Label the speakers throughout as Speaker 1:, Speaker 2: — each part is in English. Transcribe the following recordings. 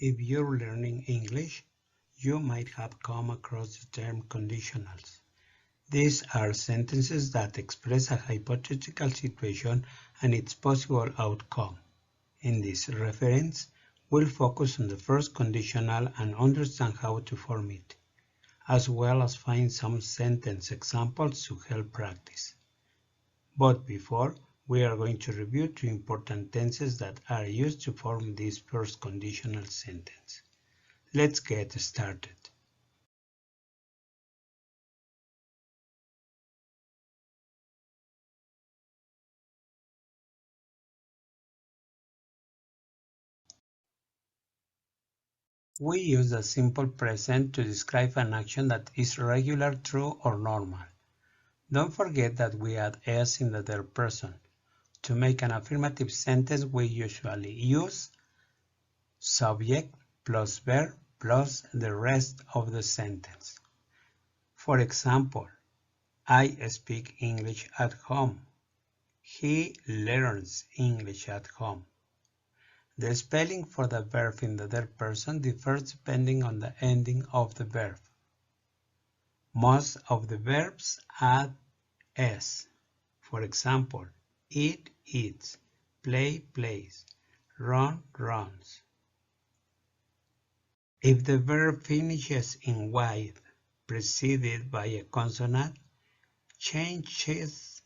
Speaker 1: If you're learning English, you might have come across the term conditionals. These are sentences that express a hypothetical situation and its possible outcome. In this reference, we'll focus on the first conditional and understand how to form it, as well as find some sentence examples to help practice. But before, we are going to review two important tenses that are used to form this first conditional sentence. Let's get started. We use the simple present to describe an action that is regular, true, or normal. Don't forget that we add s in the third person. To make an affirmative sentence, we usually use subject plus verb plus the rest of the sentence. For example, I speak English at home. He learns English at home. The spelling for the verb in the third person differs depending on the ending of the verb. Most of the verbs add s. For example, eat, eats, play, plays, run, runs. If the verb finishes in y preceded by a consonant, changes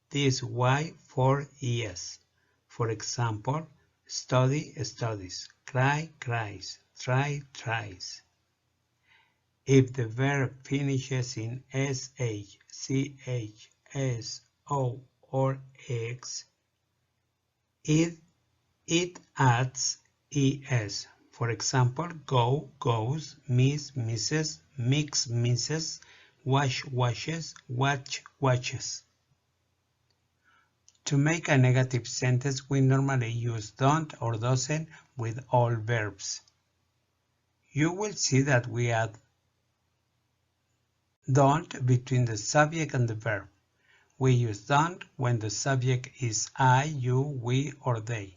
Speaker 1: this y for es. For example, study, studies, cry, cries, try, tries. If the verb finishes in sh, ch, so, or x, it adds es. For example, go, goes, miss, misses, mix, misses, wash, washes, watch, watches. To make a negative sentence, we normally use don't or doesn't with all verbs. You will see that we add don't between the subject and the verb. We use don't when the subject is I, you, we, or they.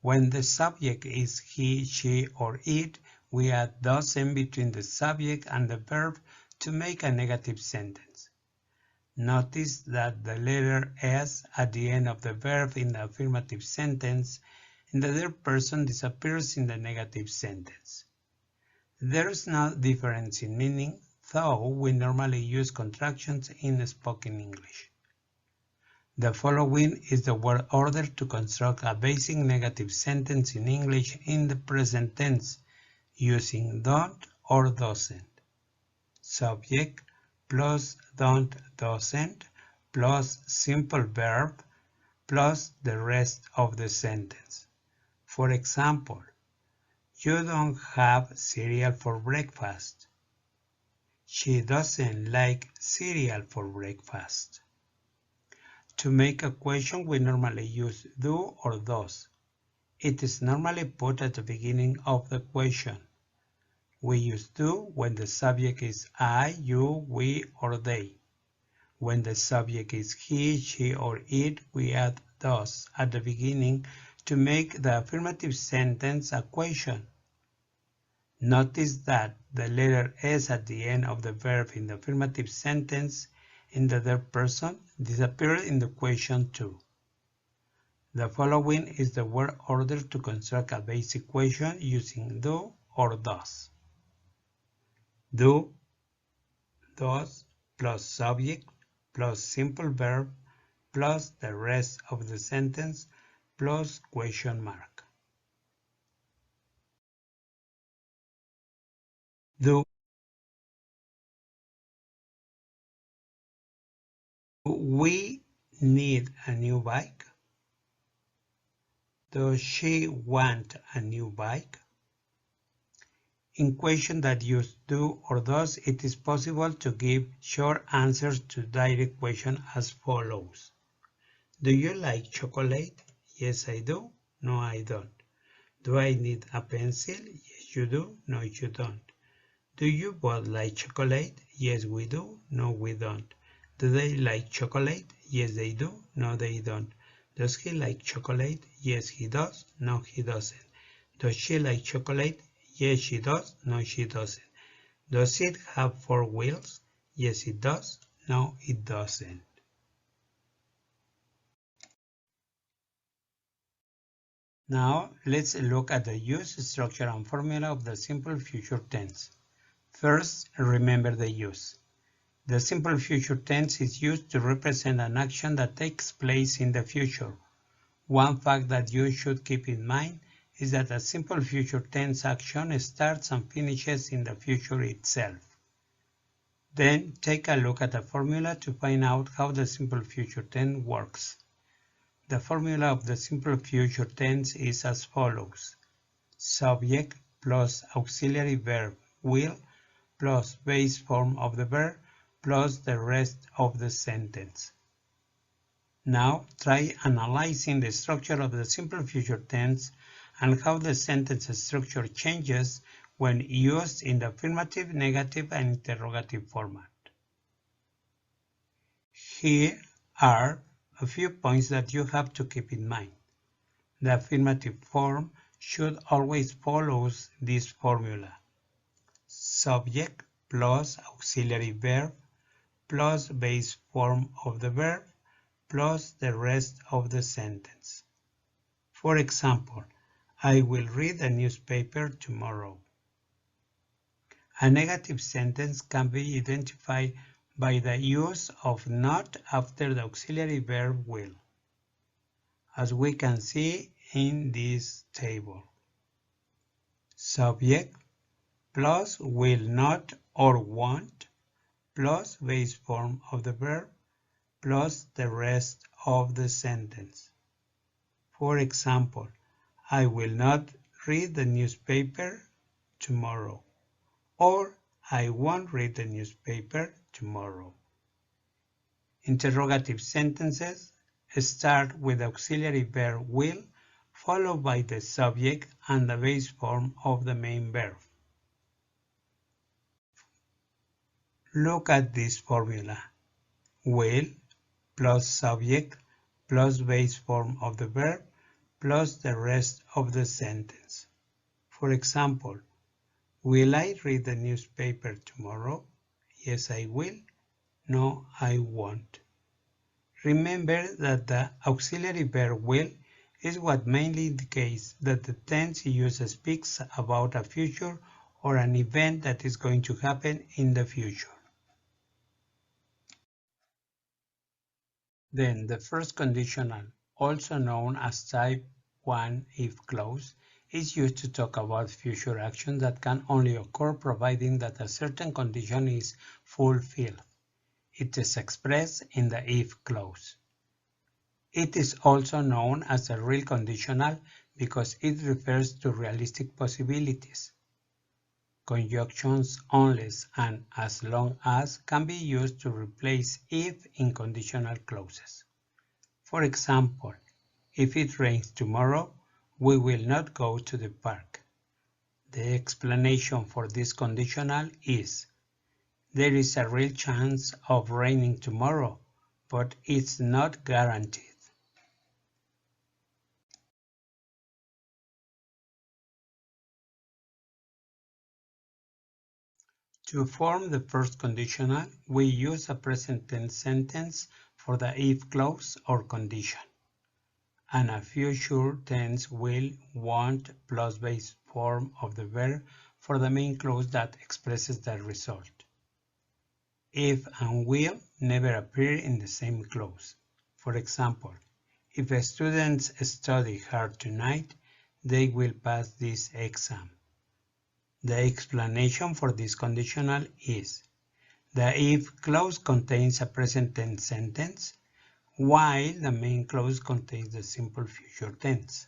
Speaker 1: When the subject is he, she, or it, we add doesn't between the subject and the verb to make a negative sentence. Notice that the letter s at the end of the verb in the affirmative sentence in the third person disappears in the negative sentence. There is no difference in meaning, though we normally use contractions in spoken English. The following is the word order to construct a basic negative sentence in English in the present tense using don't or doesn't. Subject plus don't, doesn't, plus simple verb, plus the rest of the sentence. For example, you don't have cereal for breakfast. She doesn't like cereal for breakfast. To make a question, we normally use do or does. It is normally put at the beginning of the question. We use do when the subject is I, you, we, or they. When the subject is he, she, or it, we add does at the beginning to make the affirmative sentence a question. Notice that the letter s at the end of the verb in the affirmative sentence in the third person disappeared in the question too. The following is the word order to construct a basic question using do or does. Do, does, plus subject, plus simple verb, plus the rest of the sentence, plus question mark. Do we need a new bike? Does she want a new bike? In questions that use do or does, it is possible to give short answers to direct questions as follows. Do you like chocolate? Yes, I do. No, I don't. Do I need a pencil? Yes, you do. No, you don't. Do you both like chocolate? Yes, we do. No, we don't. Do they like chocolate? Yes, they do. No, they don't. Does he like chocolate? Yes, he does. No, he doesn't. Does she like chocolate? Yes, she does. No, she doesn't. Does it have 4 wheels? Yes, it does. No, it doesn't. Now, let's look at the use, structure, and formula of the simple future tense. First, remember the use. The simple future tense is used to represent an action that takes place in the future. One fact that you should keep in mind is that a simple future tense action starts and finishes in the future itself. Then take a look at the formula to find out how the simple future tense works. The formula of the simple future tense is as follows. Subject plus auxiliary verb will plus base form of the verb plus the rest of the sentence. Now try analyzing the structure of the simple future tense and how the sentence structure changes when used in the affirmative, negative, and interrogative format. Here are a few points that you have to keep in mind. The affirmative form should always follow this formula. Subject plus auxiliary verb plus base form of the verb plus the rest of the sentence. For example, I will read the newspaper tomorrow. A negative sentence can be identified by the use of not after the auxiliary verb will, as we can see in this table. Subject plus will not or won't plus base form of the verb plus the rest of the sentence. For example, I will not read the newspaper tomorrow, or I won't read the newspaper tomorrow. Interrogative sentences start with auxiliary verb will, followed by the subject and the base form of the main verb. Look at this formula. Will plus subject plus base form of the verb plus the rest of the sentence. For example, will I read the newspaper tomorrow? Yes, I will. No, I won't. Remember that the auxiliary verb will is what mainly indicates that the tense used speaks about a future or an event that is going to happen in the future. Then the first conditional, also known as type 1 if clause, is used to talk about future actions that can only occur providing that a certain condition is fulfilled. It is expressed in the if clause. It is also known as a real conditional because it refers to realistic possibilities. Conjunctions unless and as long as can be used to replace if in conditional clauses. For example, if it rains tomorrow, we will not go to the park. The explanation for this conditional is, there is a real chance of raining tomorrow, but it's not guaranteed. To form the first conditional, we use a present tense sentence for the if clause or condition, and a future tense will, won't plus base form of the verb for the main clause that expresses the result. If and will never appear in the same clause. For example, if students study hard tonight, they will pass this exam. The explanation for this conditional is, the if clause contains a present tense sentence, while the main clause contains the simple future tense.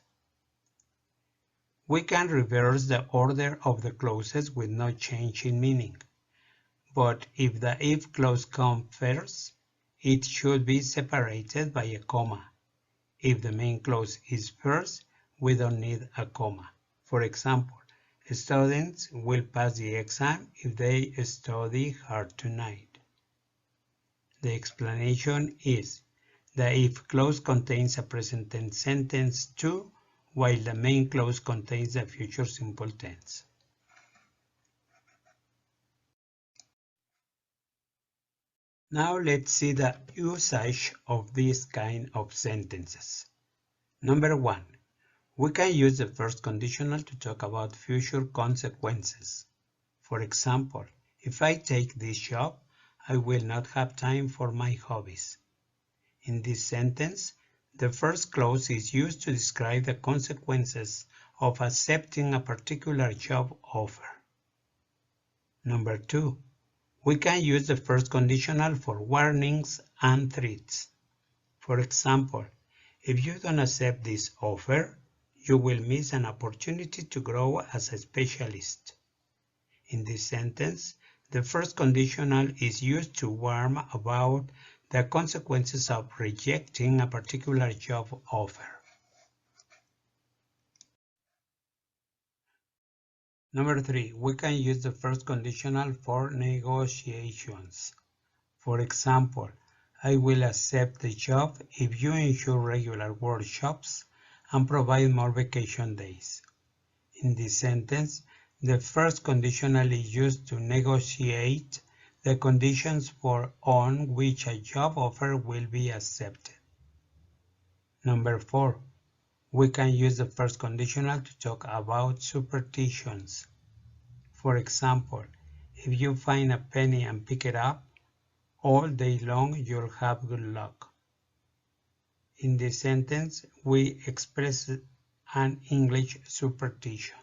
Speaker 1: We can reverse the order of the clauses with no change in meaning, but if the if clause comes first, it should be separated by a comma. If the main clause is first, we don't need a comma. For example, students will pass the exam if they study hard tonight. The explanation is, the if clause contains a present tense sentence too, while the main clause contains the future simple tense. Now let's see the usage of this kind of sentences. Number 1. We can use the first conditional to talk about future consequences. For example, if I take this job, I will not have time for my hobbies. In this sentence, the first clause is used to describe the consequences of accepting a particular job offer. Number 2. We can use the first conditional for warnings and threats. For example, if you don't accept this offer, you will miss an opportunity to grow as a specialist. In this sentence, the first conditional is used to warn about the consequences of rejecting a particular job offer. Number 3, we can use the first conditional for negotiations. For example, I will accept the job if you ensure regular workshops and provide more vacation days. In this sentence, the first conditional is used to negotiate the conditions on which a job offer will be accepted. Number 4. We can use the first conditional to talk about superstitions. For example, if you find a penny and pick it up, all day long you'll have good luck. In this sentence, we express an English superstition.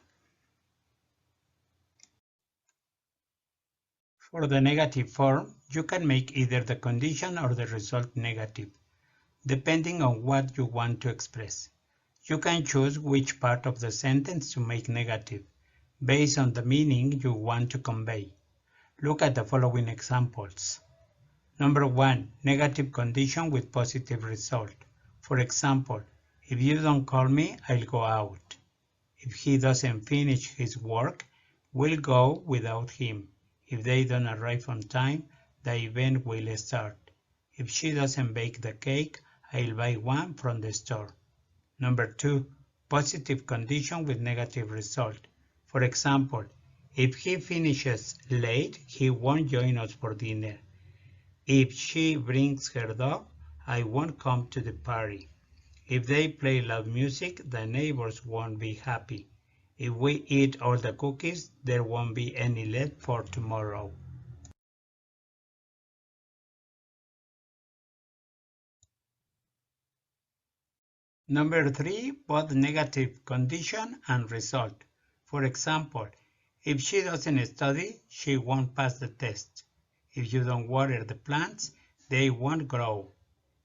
Speaker 1: For the negative form, you can make either the condition or the result negative, depending on what you want to express. You can choose which part of the sentence to make negative, based on the meaning you want to convey. Look at the following examples. Number 1. Negative condition with positive result. For example, if you don't call me, I'll go out. If he doesn't finish his work, we'll go without him. If they don't arrive on time, the event will start. If she doesn't bake the cake, I'll buy one from the store. Number 2. Positive condition with negative result. For example, if he finishes late, he won't join us for dinner. If she brings her dog, I won't come to the party. If they play loud music, the neighbors won't be happy. If we eat all the cookies, there won't be any left for tomorrow. Number 3, both negative condition and result. For example, if she doesn't study, she won't pass the test. If you don't water the plants, they won't grow.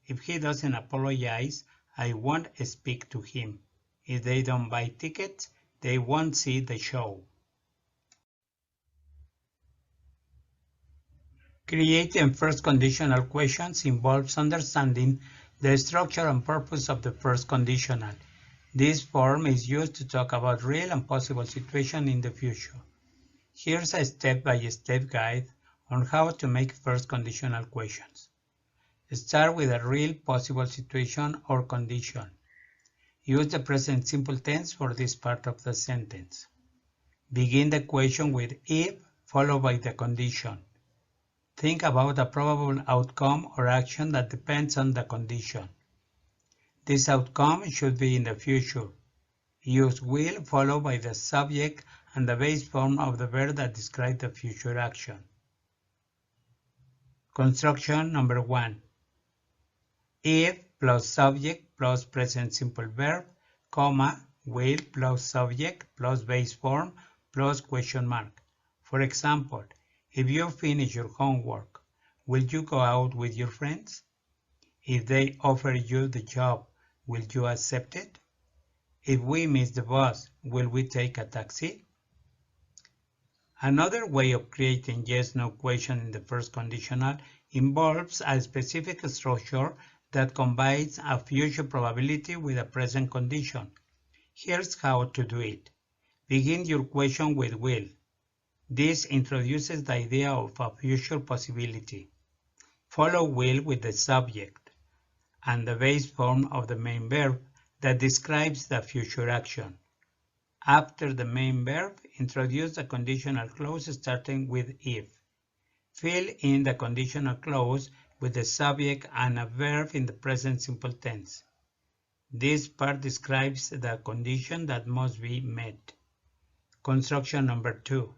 Speaker 1: If he doesn't apologize, I won't speak to him. If they don't buy tickets, they won't see the show. Creating first conditional questions involves understanding the structure and purpose of the first conditional. This form is used to talk about real and possible situations in the future. Here's a step-by-step guide on how to make first conditional questions. Start with a real possible situation or condition. Use the present simple tense for this part of the sentence. Begin the question with if, followed by the condition. Think about a probable outcome or action that depends on the condition. This outcome should be in the future. Use will followed by the subject and the base form of the verb that describes the future action. Construction number 1. If plus subject plus present simple verb, comma, will plus subject plus base form plus question mark. For example, if you finish your homework, will you go out with your friends? If they offer you the job, will you accept it? If we miss the bus, will we take a taxi? Another way of creating yes-no question in the first conditional involves a specific structure that combines a future probability with a present condition. Here's how to do it. Begin your question with will. This introduces the idea of a future possibility. Follow will with the subject and the base form of the main verb that describes the future action. After the main verb, introduce the conditional clause starting with if. Fill in the conditional clause with the subject and a verb in the present simple tense. This part describes the condition that must be met. Construction number 2.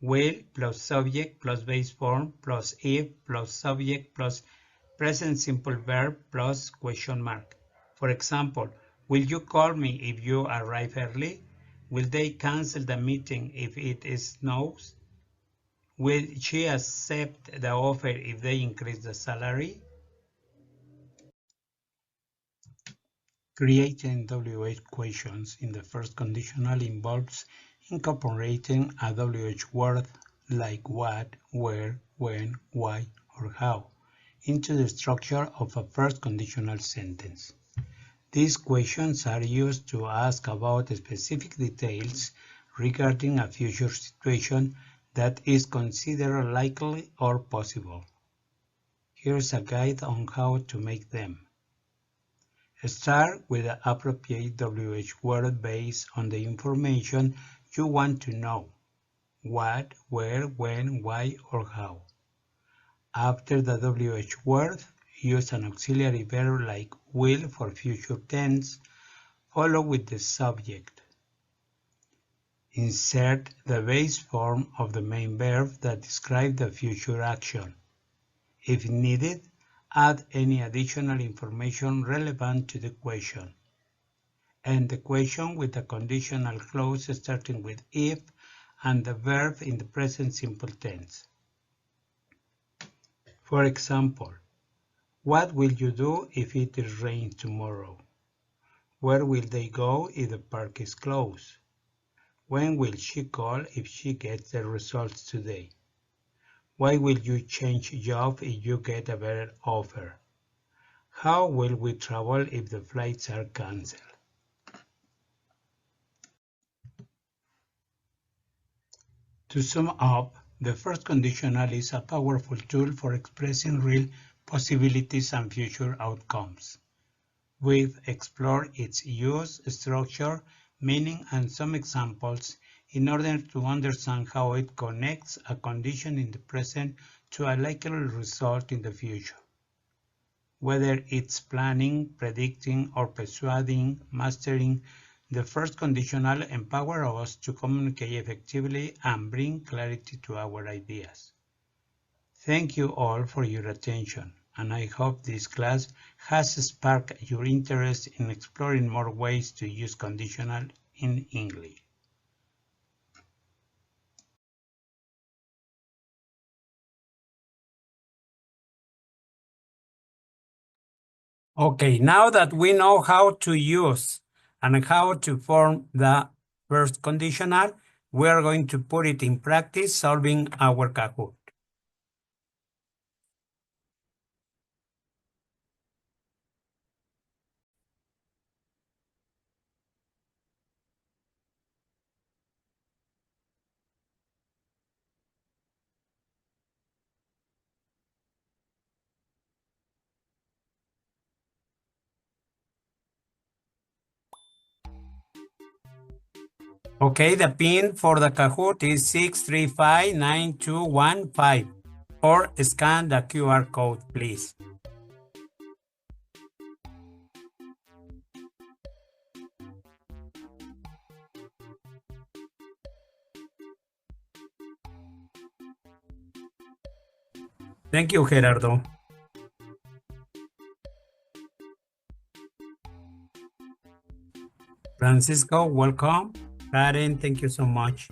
Speaker 1: Will plus subject plus base form plus if plus subject plus present simple verb plus question mark. For example, will you call me if you arrive early? Will they cancel the meeting if it snows? Will she accept the offer if they increase the salary? Creating WH questions in the first conditional involves incorporating a WH word like what, where, when, why, or how into the structure of a first conditional sentence. These questions are used to ask about specific details regarding a future situation that is considered likely or possible. Here's a guide on how to make them. Start with the appropriate WH word based on the information you want to know: what, where, when, why, or how. After the WH word, use an auxiliary verb like will for future tense, follow with the subject. Insert the base form of the main verb that describes the future action. If needed, add any additional information relevant to the question. End the question with a conditional clause starting with if and the verb in the present simple tense. For example, what will you do if it rains tomorrow? Where will they go if the park is closed? When will she call if she gets the results today? Why will you change job if you get a better offer? How will we travel if the flights are cancelled? To sum up, the first conditional is a powerful tool for expressing real possibilities and future outcomes. We've explored its use, structure, meaning, and some examples in order to understand how it connects a condition in the present to a likely result in the future. Whether it's planning, predicting, or persuading, mastering, the first conditional empowers us to communicate effectively and bring clarity to our ideas. Thank you all for your attention, and I hope this class has sparked your interest in exploring more ways to use conditional in English. Okay, now that we know how to use and how to form the first conditional, we are going to put it in practice solving our Kahoot. Okay, the PIN for the Kahoot is 6359215. Or scan the QR code, please. Thank you, Gerardo. Francisco, welcome. Karen, thank you so much.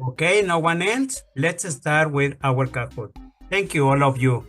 Speaker 1: Okay, no one else? Let's start with our Kahoot. Thank you, all of you.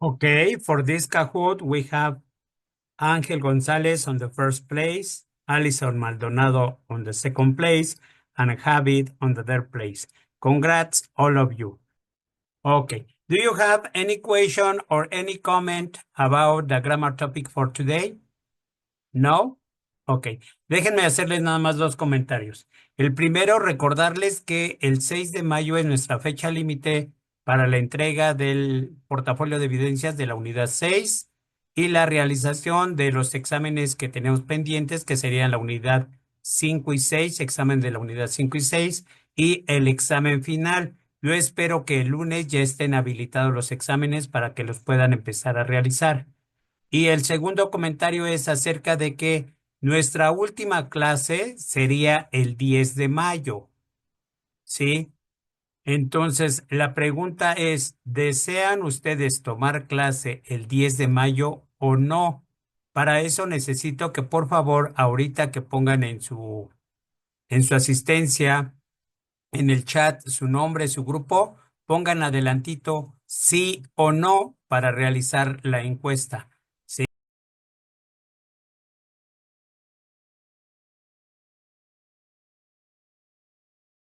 Speaker 1: Okay, for this Kahoot, we have Angel Gonzalez on the first place, Alison Maldonado on the second place, and Javid on the third place. Congrats, all of you. Okay. Do you have any question or any comment about the grammar topic for today? No? Ok. Déjenme hacerles nada más dos comentarios. El primero, recordarles que el 6 de mayo es nuestra fecha límite para la entrega del portafolio de evidencias de la unidad 6 y la realización de los exámenes que tenemos pendientes, que serían la unidad 5 y 6, examen de la unidad 5 y 6 y el examen final. Yo espero que el lunes ya estén habilitados los exámenes para que los puedan empezar a realizar. Y el segundo comentario es acerca de que nuestra última clase sería el 10 de mayo, ¿sí? Entonces, la pregunta es, ¿desean ustedes tomar clase el 10 de mayo o no? Para eso necesito que por favor, ahorita que pongan en su asistencia, en el chat, su nombre, su grupo, pongan adelantito sí o no para realizar la encuesta.